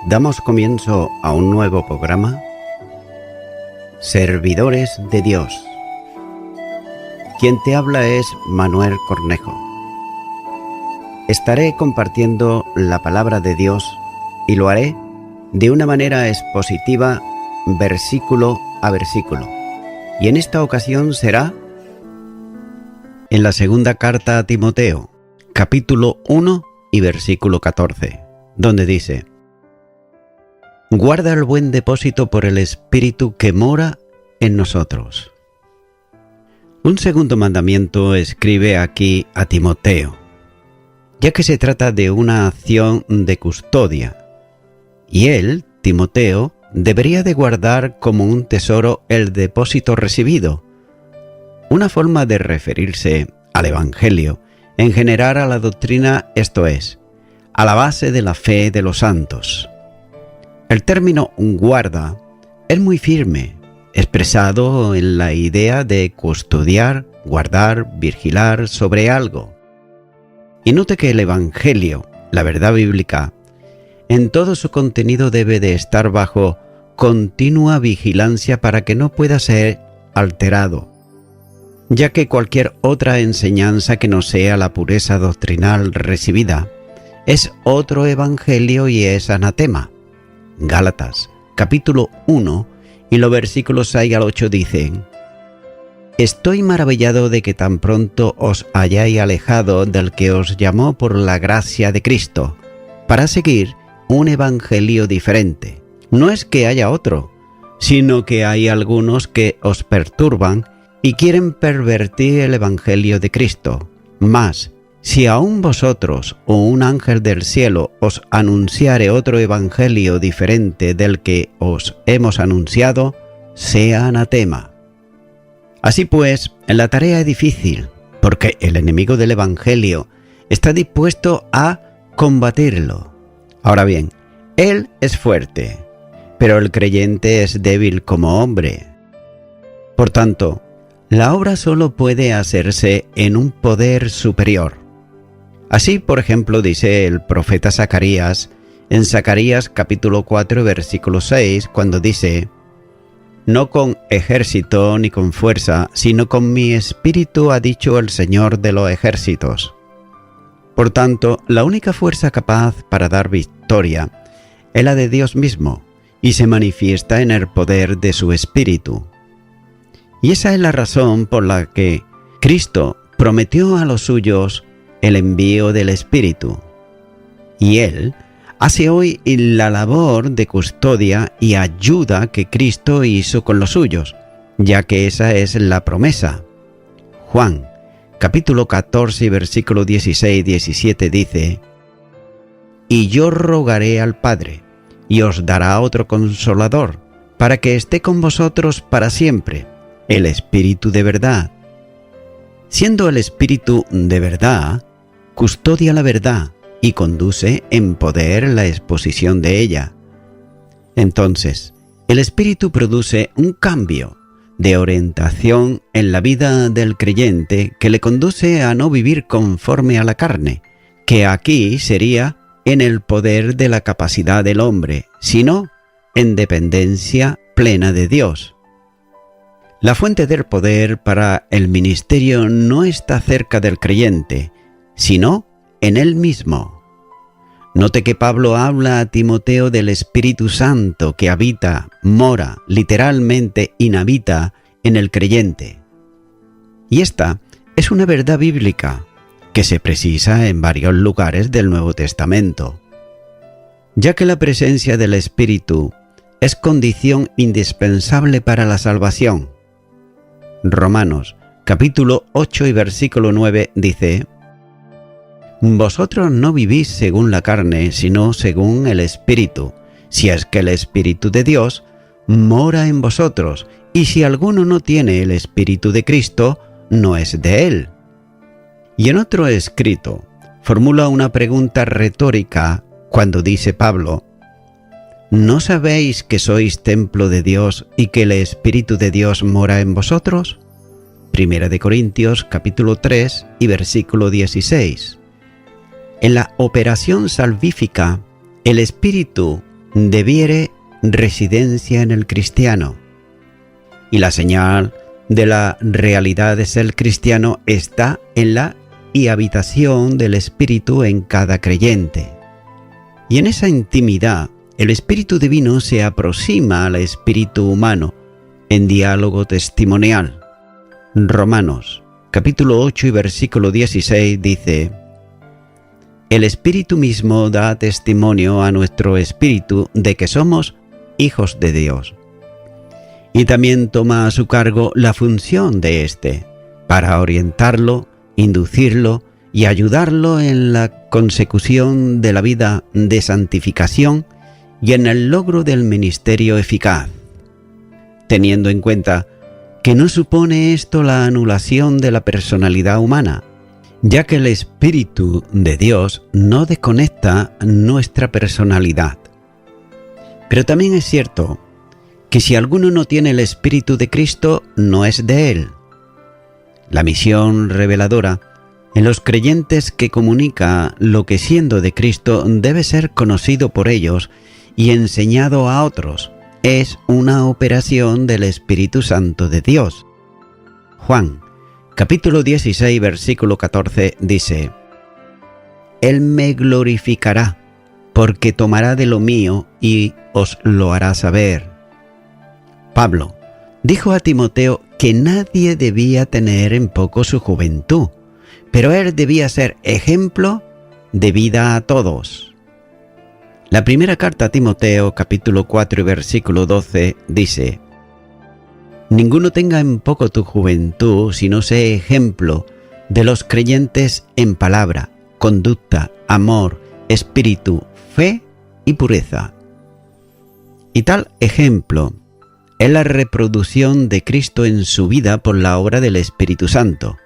Damos comienzo a un nuevo programa, Servidores de Dios. Quien te habla es Manuel Cornejo. Estaré compartiendo la palabra de Dios y lo haré de una manera expositiva, versículo a versículo. Y en esta ocasión será en la segunda carta a Timoteo, capítulo 1 y versículo 14, donde dice: guarda el buen depósito por el Espíritu que mora en nosotros. Un segundo mandamiento escribe aquí a Timoteo, ya que se trata de una acción de custodia, y él, Timoteo, debería de guardar como un tesoro el depósito recibido, una forma de referirse al Evangelio, en general a la doctrina, esto es, a la base de la fe de los santos. El término guarda es muy firme, expresado en la idea de custodiar, guardar, vigilar sobre algo. Y note que el Evangelio, la verdad bíblica, en todo su contenido debe de estar bajo continua vigilancia para que no pueda ser alterado, ya que cualquier otra enseñanza que no sea la pureza doctrinal recibida es otro evangelio y es anatema. Gálatas, capítulo 1, y los versículos 6 al 8 dicen: estoy maravillado de que tan pronto os hayáis alejado del que os llamó por la gracia de Cristo, para seguir un evangelio diferente. No es que haya otro, sino que hay algunos que os perturban y quieren pervertir el evangelio de Cristo. Mas, si aún vosotros o un ángel del cielo os anunciare otro evangelio diferente del que os hemos anunciado, sea anatema. Así pues, la tarea es difícil, porque el enemigo del evangelio está dispuesto a combatirlo. Ahora bien, él es fuerte, pero el creyente es débil como hombre. Por tanto, la obra solo puede hacerse en un poder superior. Así, por ejemplo, dice el profeta Zacarías en Zacarías capítulo 4 versículo 6, cuando dice: no con ejército ni con fuerza, sino con mi espíritu, ha dicho el Señor de los ejércitos. Por tanto, la única fuerza capaz para dar victoria es la de Dios mismo, y se manifiesta en el poder de su espíritu. Y esa es la razón por la que Cristo prometió a los suyos el envío del Espíritu. Y Él hace hoy la labor de custodia y ayuda que Cristo hizo con los suyos, ya que esa es la promesa. Juan, capítulo 14, versículo 16-17 dice: y yo rogaré al Padre, y os dará otro Consolador, para que esté con vosotros para siempre, el Espíritu de verdad. Siendo el Espíritu de verdad, custodia la verdad y conduce en poder la exposición de ella. Entonces, el Espíritu produce un cambio de orientación en la vida del creyente que le conduce a no vivir conforme a la carne, que aquí sería en el poder de la capacidad del hombre, sino en dependencia plena de Dios. La fuente del poder para el ministerio no está cerca del creyente, sino en él mismo. Note que Pablo habla a Timoteo del Espíritu Santo que habita, mora, literalmente inhabita en el creyente. Y esta es una verdad bíblica que se precisa en varios lugares del Nuevo Testamento, ya que la presencia del Espíritu es condición indispensable para la salvación. Romanos, capítulo 8 y versículo 9 dice: vosotros no vivís según la carne, sino según el Espíritu, si es que el Espíritu de Dios mora en vosotros, y si alguno no tiene el Espíritu de Cristo, no es de él. Y en otro escrito, formula una pregunta retórica cuando dice Pablo: ¿no sabéis que sois templo de Dios y que el Espíritu de Dios mora en vosotros? Primera de Corintios capítulo 3 y versículo 16. En la operación salvífica, el Espíritu debiere residencia en el cristiano. Y la señal de la realidad de ser cristiano está en la habitación del Espíritu en cada creyente. Y en esa intimidad, el Espíritu Divino se aproxima al Espíritu humano en diálogo testimonial. Romanos, capítulo 8 y versículo 16 dice: el Espíritu mismo da testimonio a nuestro espíritu de que somos hijos de Dios. Y también toma a su cargo la función de éste, para orientarlo, inducirlo y ayudarlo en la consecución de la vida de santificación y en el logro del ministerio eficaz, teniendo en cuenta que no supone esto la anulación de la personalidad humana, ya que el Espíritu de Dios no desconecta nuestra personalidad. Pero también es cierto que si alguno no tiene el Espíritu de Cristo, no es de Él. La misión reveladora en los creyentes que comunica lo que siendo de Cristo debe ser conocido por ellos y enseñado a otros. Es una operación del Espíritu Santo de Dios. Juan, capítulo 16, versículo 14 dice: Él me glorificará, porque tomará de lo mío y os lo hará saber. Pablo dijo a Timoteo que nadie debía tener en poco su juventud, pero él debía ser ejemplo de vida a todos. La primera carta a Timoteo, capítulo 4 y versículo 12, dice: Ninguno tenga en poco tu juventud, sino sé ejemplo de los creyentes en palabra, conducta, amor, espíritu, fe y pureza. Y tal ejemplo es la reproducción de Cristo en su vida por la obra del Espíritu Santo,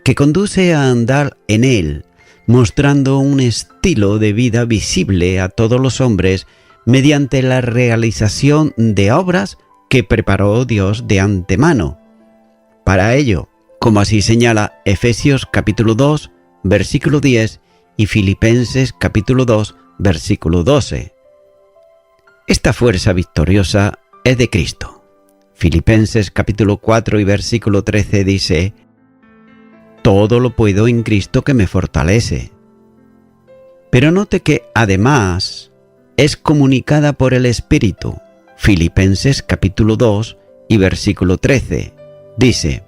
que conduce a andar en Él, mostrando un estilo de vida visible a todos los hombres mediante la realización de obras que preparó Dios de antemano. Para ello, como así señala Efesios capítulo 2, versículo 10 y Filipenses capítulo 2, versículo 12. Esta fuerza victoriosa es de Cristo. Filipenses capítulo 4 y versículo 13 dice: Todo lo puedo en Cristo que me fortalece. Pero note que además es comunicada por el Espíritu. Filipenses capítulo 2 y versículo 13 dice: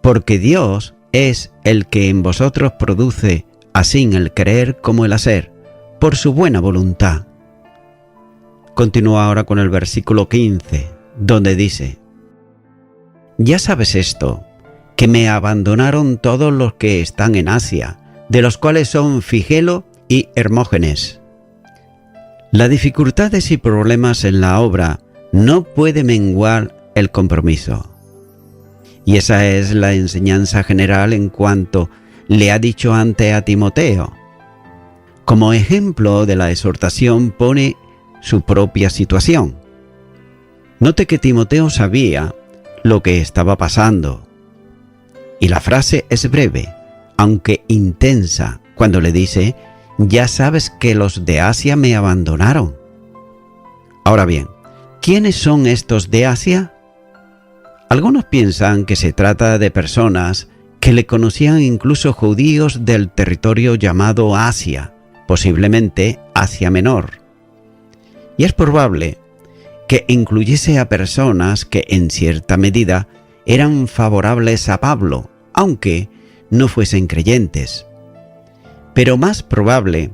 Porque Dios es el que en vosotros produce así el querer como el hacer, por su buena voluntad. Continúa ahora con el versículo 15, donde dice: Ya sabes esto, que me abandonaron todos los que están en Asia, de los cuales son Figelo y Hermógenes. Las dificultades y problemas en la obra no puede menguar el compromiso. Y esa es la enseñanza general en cuanto le ha dicho antes a Timoteo. Como ejemplo de la exhortación pone su propia situación. Note que Timoteo sabía lo que estaba pasando. Y la frase es breve, aunque intensa, cuando le dice: Ya sabes que los de Asia me abandonaron. Ahora bien, ¿quiénes son estos de Asia? Algunos piensan que se trata de personas que le conocían incluso judíos del territorio llamado Asia, posiblemente Asia Menor. Y es probable que incluyese a personas que en cierta medida eran favorables a Pablo, aunque no fuesen creyentes. Pero más probable,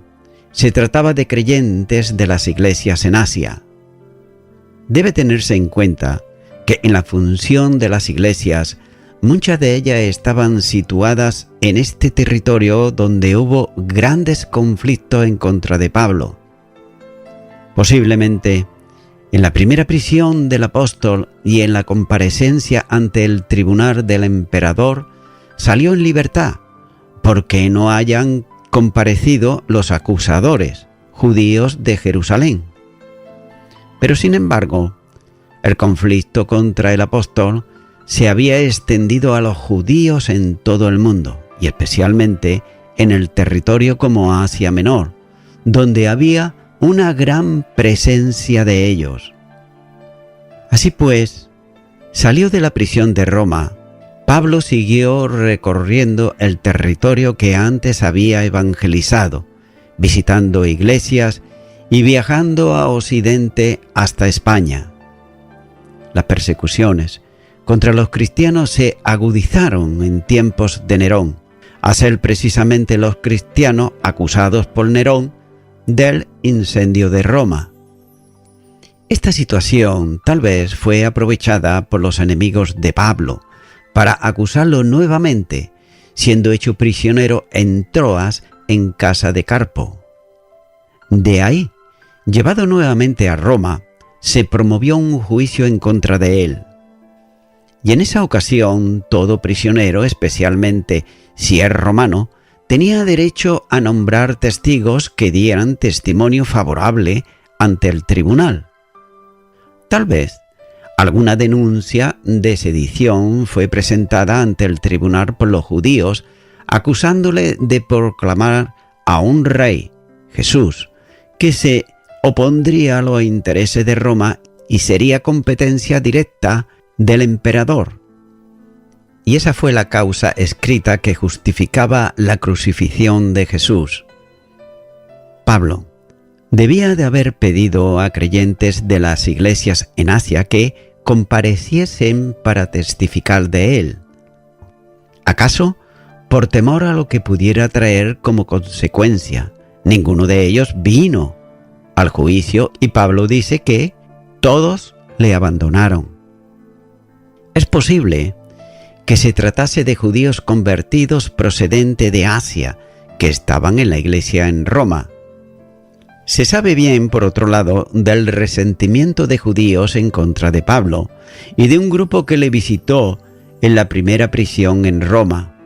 se trataba de creyentes de las iglesias en Asia. Debe tenerse en cuenta que en la función de las iglesias, muchas de ellas estaban situadas en este territorio donde hubo grandes conflictos en contra de Pablo. Posiblemente, en la primera prisión del apóstol y en la comparecencia ante el tribunal del emperador, salió en libertad, porque no hayan comparecido los acusadores, judíos de Jerusalén. Pero sin embargo, el conflicto contra el apóstol se había extendido a los judíos en todo el mundo, y especialmente en el territorio como Asia Menor, donde había una gran presencia de ellos. Así pues, salió de la prisión de Roma. Pablo siguió recorriendo el territorio que antes había evangelizado, visitando iglesias y viajando a Occidente hasta España. Las persecuciones contra los cristianos se agudizaron en tiempos de Nerón, a ser precisamente los cristianos acusados por Nerón del incendio de Roma. Esta situación tal vez fue aprovechada por los enemigos de Pablo para acusarlo nuevamente, siendo hecho prisionero en Troas en casa de Carpo. De ahí, llevado nuevamente a Roma, se promovió un juicio en contra de él. Y en esa ocasión, todo prisionero, especialmente si es romano, tenía derecho a nombrar testigos que dieran testimonio favorable ante el tribunal. Tal vez alguna denuncia de sedición fue presentada ante el tribunal por los judíos, acusándole de proclamar a un rey, Jesús, que se opondría a los intereses de Roma y sería competencia directa del emperador. Y esa fue la causa escrita que justificaba la crucifixión de Jesús. Pablo debía de haber pedido a creyentes de las iglesias en Asia que compareciesen para testificar de él. ¿Acaso, por temor a lo que pudiera traer como consecuencia, ninguno de ellos vino al juicio y Pablo dice que todos le abandonaron? Es posible que se tratase de judíos convertidos procedente de Asia que estaban en la iglesia en Roma. Se sabe bien, por otro lado, del resentimiento de judíos en contra de Pablo y de un grupo que le visitó en la primera prisión en Roma.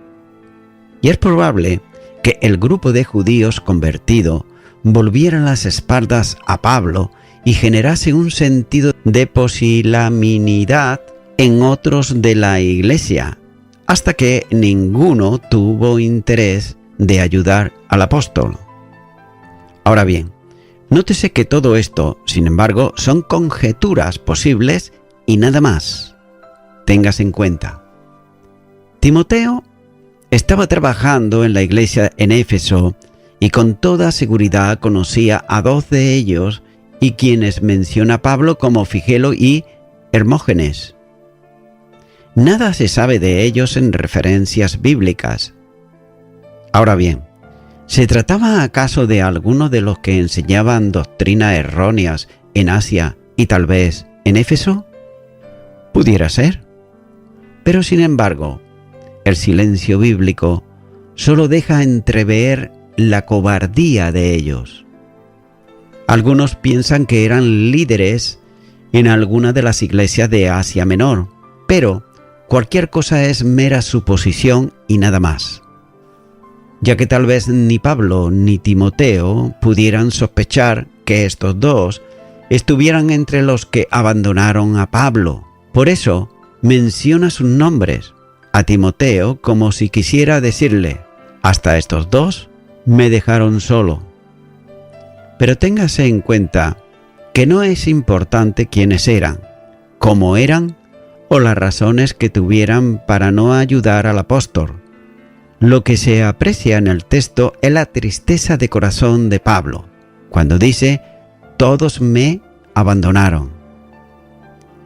Y es probable que el grupo de judíos convertido volviera las espaldas a Pablo y generase un sentido de pusilanimidad en otros de la iglesia, hasta que ninguno tuvo interés de ayudar al apóstol. Ahora bien, nótese que todo esto, sin embargo, son conjeturas posibles y nada más. Téngase en cuenta. Timoteo estaba trabajando en la iglesia en Éfeso y con toda seguridad conocía a 2 de ellos y quienes menciona Pablo como Figelo y Hermógenes. Nada se sabe de ellos en referencias bíblicas. Ahora bien, ¿se trataba acaso de alguno de los que enseñaban doctrinas erróneas en Asia y tal vez en Éfeso? Pudiera ser. Pero sin embargo, el silencio bíblico solo deja entrever la cobardía de ellos. Algunos piensan que eran líderes en alguna de las iglesias de Asia Menor, pero cualquier cosa es mera suposición y nada más, ya que tal vez ni Pablo ni Timoteo pudieran sospechar que estos 2 estuvieran entre los que abandonaron a Pablo. Por eso menciona sus nombres a Timoteo como si quisiera decirle: hasta estos 2 me dejaron solo. Pero téngase en cuenta que no es importante quiénes eran, cómo eran o las razones que tuvieran para no ayudar al apóstol. Lo que se aprecia en el texto es la tristeza de corazón de Pablo, cuando dice: todos me abandonaron.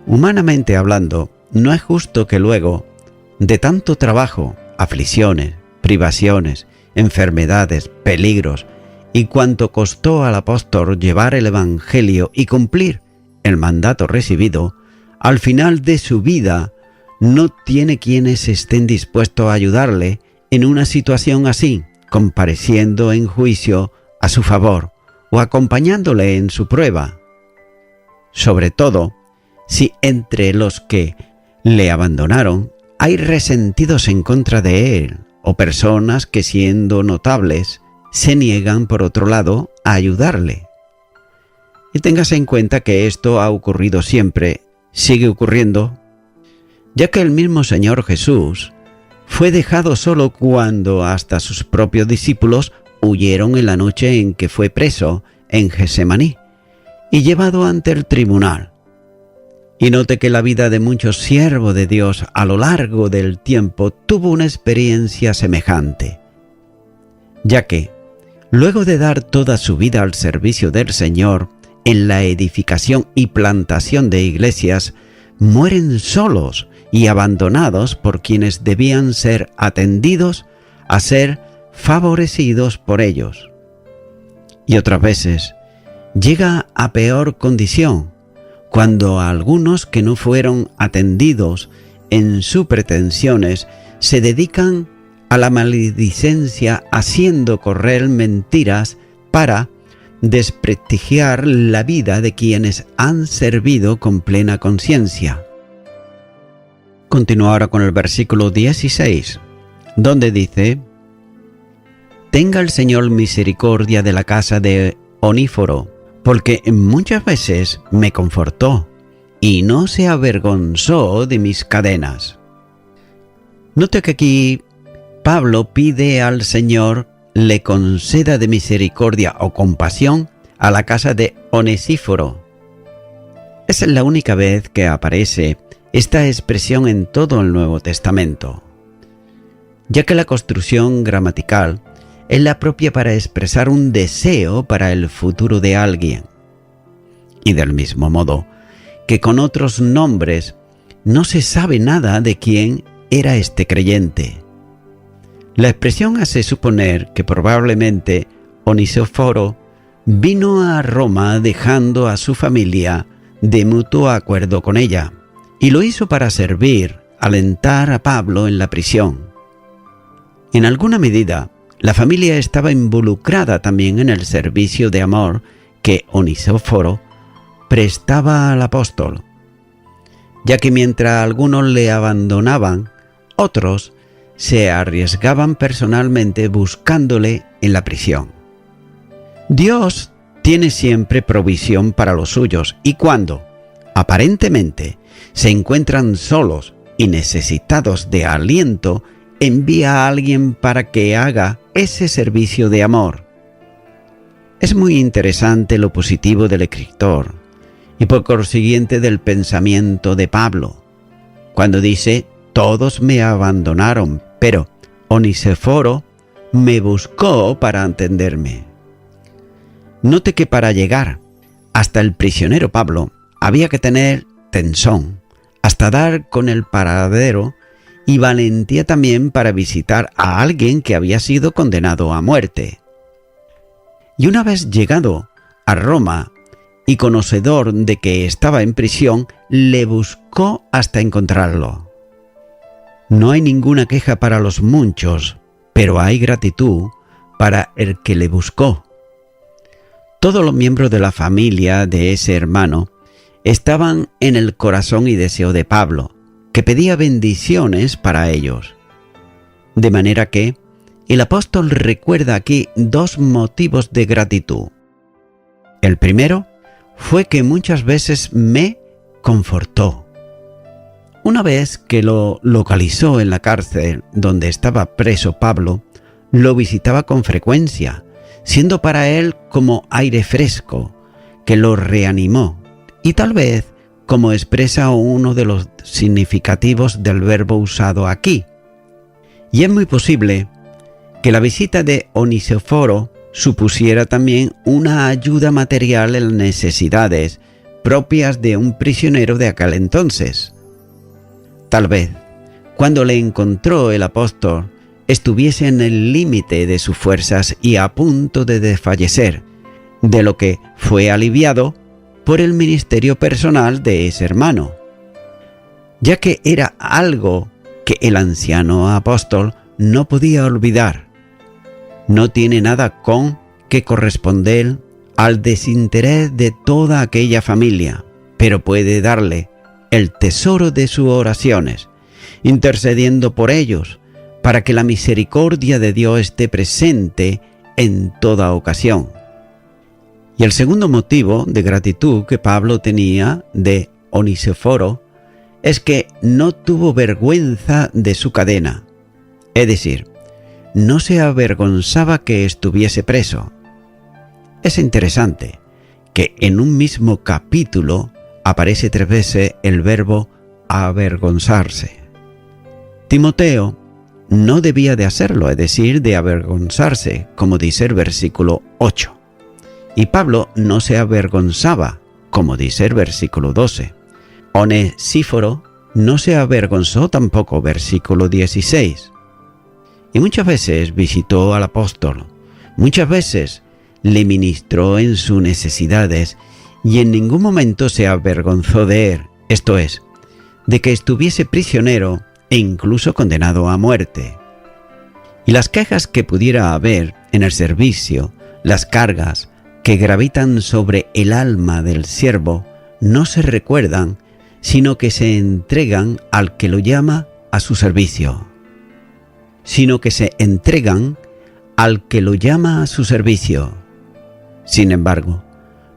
Humanamente hablando, no es justo que luego de tanto trabajo, aflicciones, privaciones, enfermedades, peligros y cuanto costó al apóstol llevar el evangelio y cumplir el mandato recibido, al final de su vida no tiene quienes estén dispuestos a ayudarle en una situación así, compareciendo en juicio a su favor o acompañándole en su prueba. Sobre todo, si entre los que le abandonaron hay resentidos en contra de él o personas que, siendo notables, se niegan por otro lado a ayudarle. Y téngase en cuenta que esto ha ocurrido siempre, sigue ocurriendo, ya que el mismo Señor Jesús fue dejado solo cuando hasta sus propios discípulos huyeron en la noche en que fue preso en Getsemaní y llevado ante el tribunal. Y note que la vida de muchos siervos de Dios a lo largo del tiempo tuvo una experiencia semejante, ya que, luego de dar toda su vida al servicio del Señor en la edificación y plantación de iglesias, mueren solos y abandonados por quienes debían ser atendidos a ser favorecidos por ellos. Y otras veces llega a peor condición, cuando algunos que no fueron atendidos en sus pretensiones se dedican a la maledicencia haciendo correr mentiras para desprestigiar la vida de quienes han servido con plena conciencia. Continúo ahora con el versículo 16, donde dice: «Tenga el Señor misericordia de la casa de Oníforo, porque muchas veces me confortó y no se avergonzó de mis cadenas». Note que aquí Pablo pide al Señor le conceda de misericordia o compasión a la casa de Onesíforo. Es la única vez que aparece esta expresión en todo el Nuevo Testamento, ya que la construcción gramatical es la propia para expresar un deseo para el futuro de alguien. Y del mismo modo que con otros nombres no se sabe nada de quién era este creyente. La expresión hace suponer que probablemente Onesíforo vino a Roma dejando a su familia de mutuo acuerdo con ella, y lo hizo para servir, alentar a Pablo en la prisión. En alguna medida, la familia estaba involucrada también en el servicio de amor que Onesíforo prestaba al apóstol, ya que mientras algunos le abandonaban, otros se arriesgaban personalmente buscándole en la prisión. Dios tiene siempre provisión para los suyos, y cuando, aparentemente, se encuentran solos y necesitados de aliento, envía a alguien para que haga ese servicio de amor. Es muy interesante lo positivo del escritor y por consiguiente del pensamiento de Pablo, cuando dice: «Todos me abandonaron, pero Onesíforo me buscó para atenderme». Note que para llegar hasta el prisionero Pablo había que tener tesón, hasta dar con el paradero, y valentía también para visitar a alguien que había sido condenado a muerte. Y una vez llegado a Roma y conocedor de que estaba en prisión, le buscó hasta encontrarlo. No hay ninguna queja para los muchos, pero hay gratitud para el que le buscó. Todos los miembros de la familia de ese hermano estaban en el corazón y deseo de Pablo, que pedía bendiciones para ellos. De manera que el apóstol recuerda aquí dos motivos de gratitud. El primero fue que muchas veces me confortó. Una vez que lo localizó en la cárcel donde estaba preso Pablo, lo visitaba con frecuencia, siendo para él como aire fresco, que lo reanimó, y tal vez como expresa uno de los significativos del verbo usado aquí. Y es muy posible que la visita de Onesíforo supusiera también una ayuda material en las necesidades propias de un prisionero de aquel entonces. Tal vez, cuando le encontró el apóstol, estuviese en el límite de sus fuerzas y a punto de desfallecer, de lo que fue aliviado por el ministerio personal de ese hermano, ya que era algo que el anciano apóstol no podía olvidar. No tiene nada con que corresponder al desinterés de toda aquella familia, pero puede darle el tesoro de sus oraciones, intercediendo por ellos, para que la misericordia de Dios esté presente en toda ocasión. Y el segundo motivo de gratitud que Pablo tenía de Onesíforo es que no tuvo vergüenza de su cadena, es decir, no se avergonzaba que estuviese preso. Es interesante que en un mismo capítulo aparece 3 veces el verbo avergonzarse. Timoteo no debía de hacerlo, es decir, de avergonzarse, como dice el versículo 8. Y Pablo no se avergonzaba, como dice el versículo 12. Onesíforo no se avergonzó tampoco, versículo 16. Y muchas veces visitó al apóstol, muchas veces le ministró en sus necesidades y en ningún momento se avergonzó de él, esto es, de que estuviese prisionero e incluso condenado a muerte. Y las quejas que pudiera haber en el servicio, las cargas que gravitan sobre el alma del siervo, no se recuerdan, sino que se entregan al que lo llama a su servicio. Sin embargo,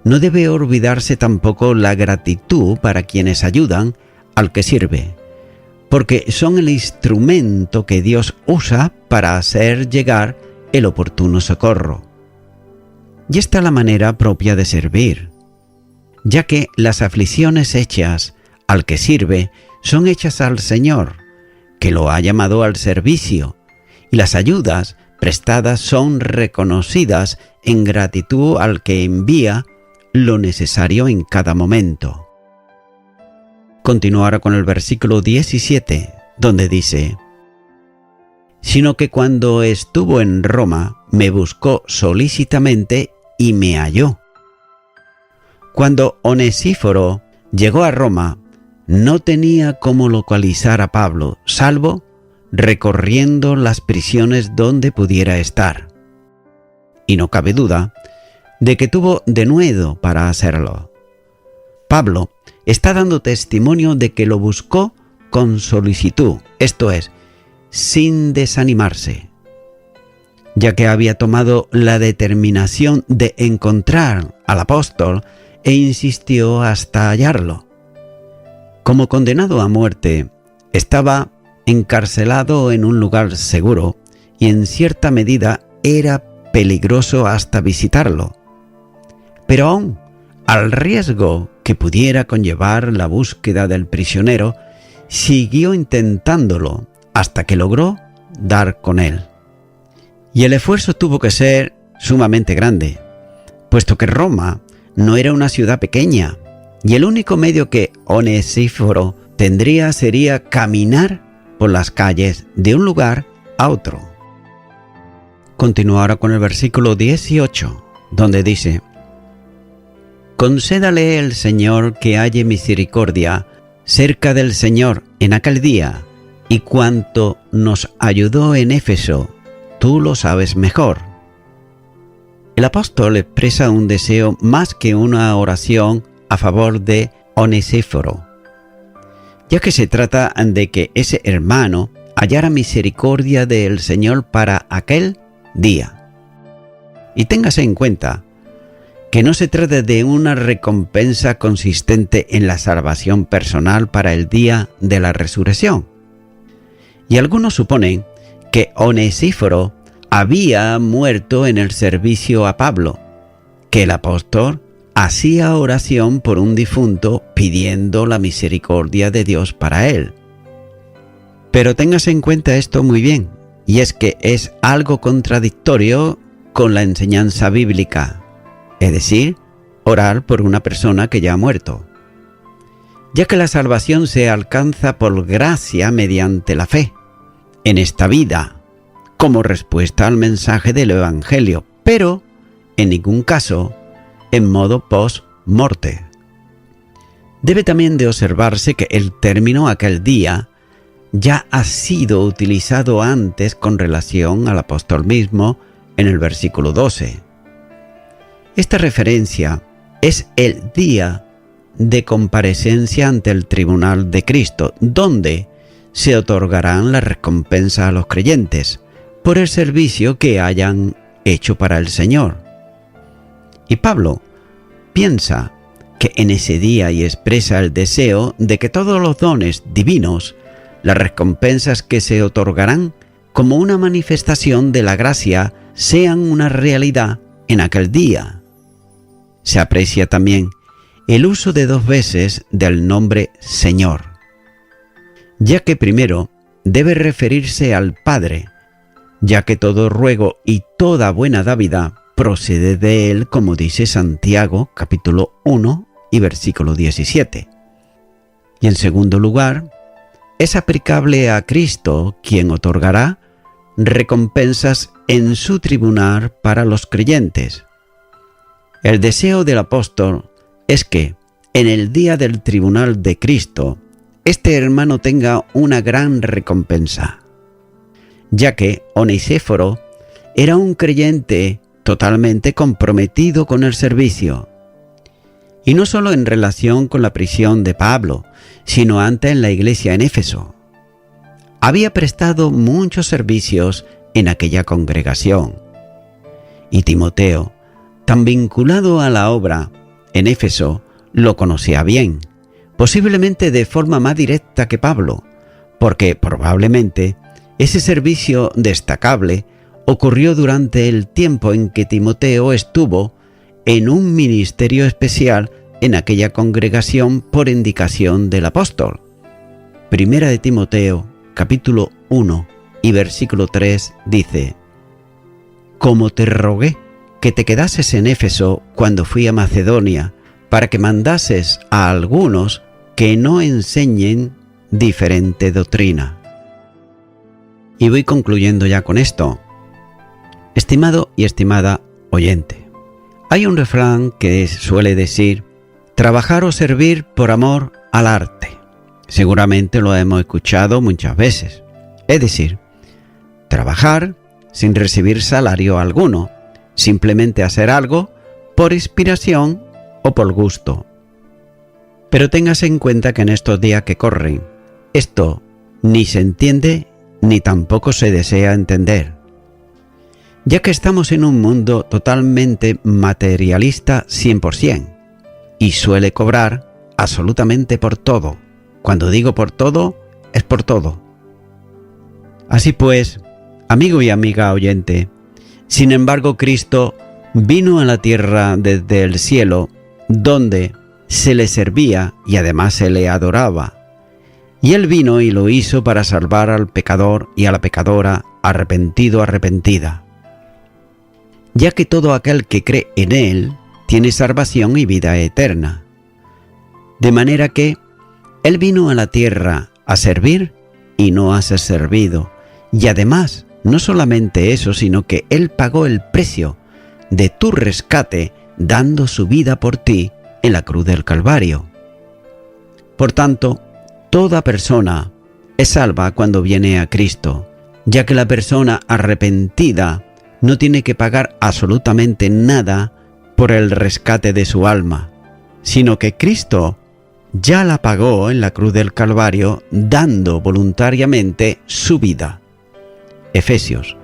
no debe olvidarse tampoco la gratitud para quienes ayudan al que sirve, porque son el instrumento que Dios usa para hacer llegar el oportuno socorro. Y esta es la manera propia de servir, ya que las aflicciones hechas al que sirve son hechas al Señor, que lo ha llamado al servicio, y las ayudas prestadas son reconocidas en gratitud al que envía lo necesario en cada momento. Continuará con el versículo 17, donde dice: sino que cuando estuvo en Roma me buscó solícitamente y me halló. Cuando Onesíforo llegó a Roma, no tenía cómo localizar a Pablo, salvo recorriendo las prisiones donde pudiera estar. Y no cabe duda de que tuvo denuedo para hacerlo. Pablo está dando testimonio de que lo buscó con solicitud, esto es, sin desanimarse, ya que había tomado la determinación de encontrar al apóstol e insistió hasta hallarlo. Como condenado a muerte, estaba encarcelado en un lugar seguro y en cierta medida era peligroso hasta visitarlo. Pero aún, al riesgo que pudiera conllevar la búsqueda del prisionero, siguió intentándolo hasta que logró dar con él. Y el esfuerzo tuvo que ser sumamente grande, puesto que Roma no era una ciudad pequeña, y el único medio que Onesíforo tendría sería caminar por las calles de un lugar a otro. Continúa ahora con el versículo 18, donde dice: concédale el Señor que halle misericordia cerca del Señor en aquel día, y cuanto nos ayudó en Éfeso, tú lo sabes mejor. El apóstol expresa un deseo más que una oración a favor de Onesíforo, ya que se trata de que ese hermano hallara misericordia del Señor para aquel día. Y téngase en cuenta que no se trata de una recompensa consistente en la salvación personal para el día de la resurrección. Y algunos suponen que Onesíforo había muerto en el servicio a Pablo, que el apóstol hacía oración por un difunto pidiendo la misericordia de Dios para él. Pero téngase en cuenta esto muy bien, y es que es algo contradictorio con la enseñanza bíblica, es decir, orar por una persona que ya ha muerto, ya que la salvación se alcanza por gracia mediante la fe, en esta vida, como respuesta al mensaje del Evangelio, pero en ningún caso en modo post-morte. Debe también de observarse que el término aquel día ya ha sido utilizado antes con relación al apóstol mismo en el versículo 12. Esta referencia es el día de comparecencia ante el tribunal de Cristo, donde se otorgarán las recompensas a los creyentes por el servicio que hayan hecho para el Señor. Y Pablo piensa que en ese día y expresa el deseo de que todos los dones divinos, las recompensas que se otorgarán como una manifestación de la gracia, sean una realidad en aquel día, se aprecia también el uso de 2 veces del nombre Señor, ya que primero debe referirse al Padre, ya que todo ruego y toda buena dádiva procede de Él, como dice Santiago capítulo 1 y versículo 17. Y en segundo lugar, es aplicable a Cristo, quien otorgará recompensas en su tribunal para los creyentes. El deseo del apóstol es que, en el día del tribunal de Cristo, este hermano tenga una gran recompensa, ya que Onesíforo era un creyente totalmente comprometido con el servicio, y no solo en relación con la prisión de Pablo, sino antes en la iglesia en Éfeso. Había prestado muchos servicios en aquella congregación, y Timoteo, tan vinculado a la obra en Éfeso, lo conocía bien, posiblemente de forma más directa que Pablo, porque probablemente ese servicio destacable ocurrió durante el tiempo en que Timoteo estuvo en un ministerio especial en aquella congregación por indicación del apóstol. Primera de Timoteo, capítulo 1 y versículo 3 dice: «Como te rogué que te quedases en Éfeso cuando fui a Macedonia, para que mandases a algunos que no enseñen diferente doctrina». Y voy concluyendo ya con esto. Estimado y estimada oyente, hay un refrán que suele decir: trabajar o servir por amor al arte. Seguramente lo hemos escuchado muchas veces. Es decir, trabajar sin recibir salario alguno, simplemente hacer algo por inspiración o por gusto. Pero téngase en cuenta que en estos días que corren, esto ni se entiende ni tampoco se desea entender, ya que estamos en un mundo totalmente materialista 100%, y suele cobrar absolutamente por todo. Cuando digo por todo, es por todo. Así pues, amigo y amiga oyente, sin embargo Cristo vino a la tierra desde el cielo, donde se le servía y además se le adoraba. Y Él vino y lo hizo para salvar al pecador y a la pecadora arrepentido, arrepentida, ya que todo aquel que cree en Él tiene salvación y vida eterna. De manera que Él vino a la tierra a servir y no a ser servido. Y además, no solamente eso, sino que Él pagó el precio de tu rescate dando su vida por ti en la cruz del Calvario. Por tanto, toda persona es salva cuando viene a Cristo, ya que la persona arrepentida no tiene que pagar absolutamente nada por el rescate de su alma, sino que Cristo ya la pagó en la cruz del Calvario dando voluntariamente su vida. Efesios,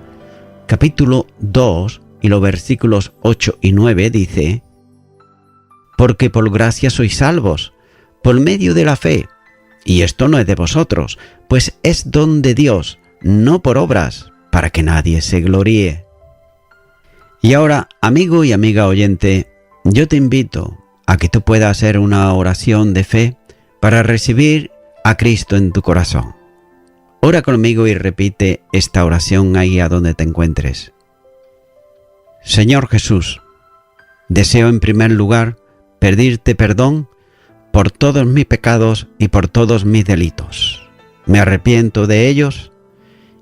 capítulo 2 y los versículos 8 y 9 dice: «Porque por gracia sois salvos, por medio de la fe, y esto no es de vosotros, pues es don de Dios, no por obras, para que nadie se gloríe». Y ahora, amigo y amiga oyente, yo te invito a que tú puedas hacer una oración de fe para recibir a Cristo en tu corazón. Ora conmigo y repite esta oración ahí a donde te encuentres. Señor Jesús, deseo en primer lugar pedirte perdón por todos mis pecados y por todos mis delitos. Me arrepiento de ellos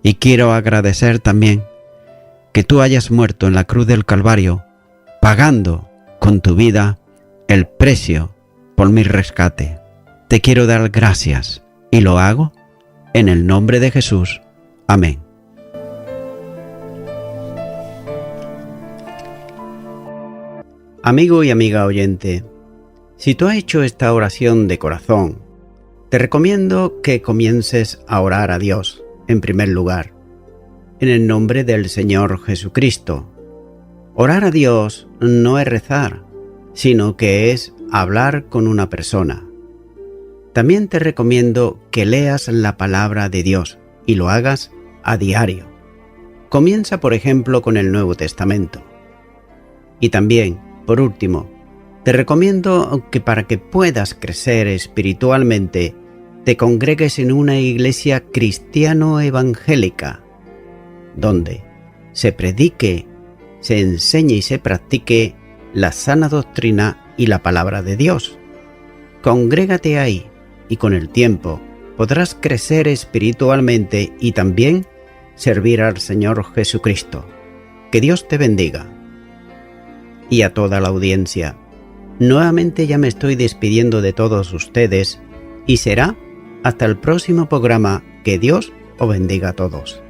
y quiero agradecer también que tú hayas muerto en la cruz del Calvario, pagando con tu vida el precio por mi rescate. Te quiero dar gracias y lo hago en el nombre de Jesús. Amén. Amigo y amiga oyente, si tú has hecho esta oración de corazón, te recomiendo que comiences a orar a Dios en primer lugar, en el nombre del Señor Jesucristo. Orar a Dios no es rezar, sino que es hablar con una persona. También te recomiendo que leas la palabra de Dios y lo hagas a diario. Comienza, por ejemplo, con el Nuevo Testamento. Y también, por último, Te recomiendo que para que puedas crecer espiritualmente, te congregues en una iglesia cristiano-evangélica, donde se predique, se enseñe y se practique la sana doctrina y la palabra de Dios. Congrégate ahí y con el tiempo podrás crecer espiritualmente y también servir al Señor Jesucristo. Que Dios te bendiga. Y a toda la audiencia, nuevamente ya me estoy despidiendo de todos ustedes y será hasta el próximo programa. Que Dios os bendiga a todos.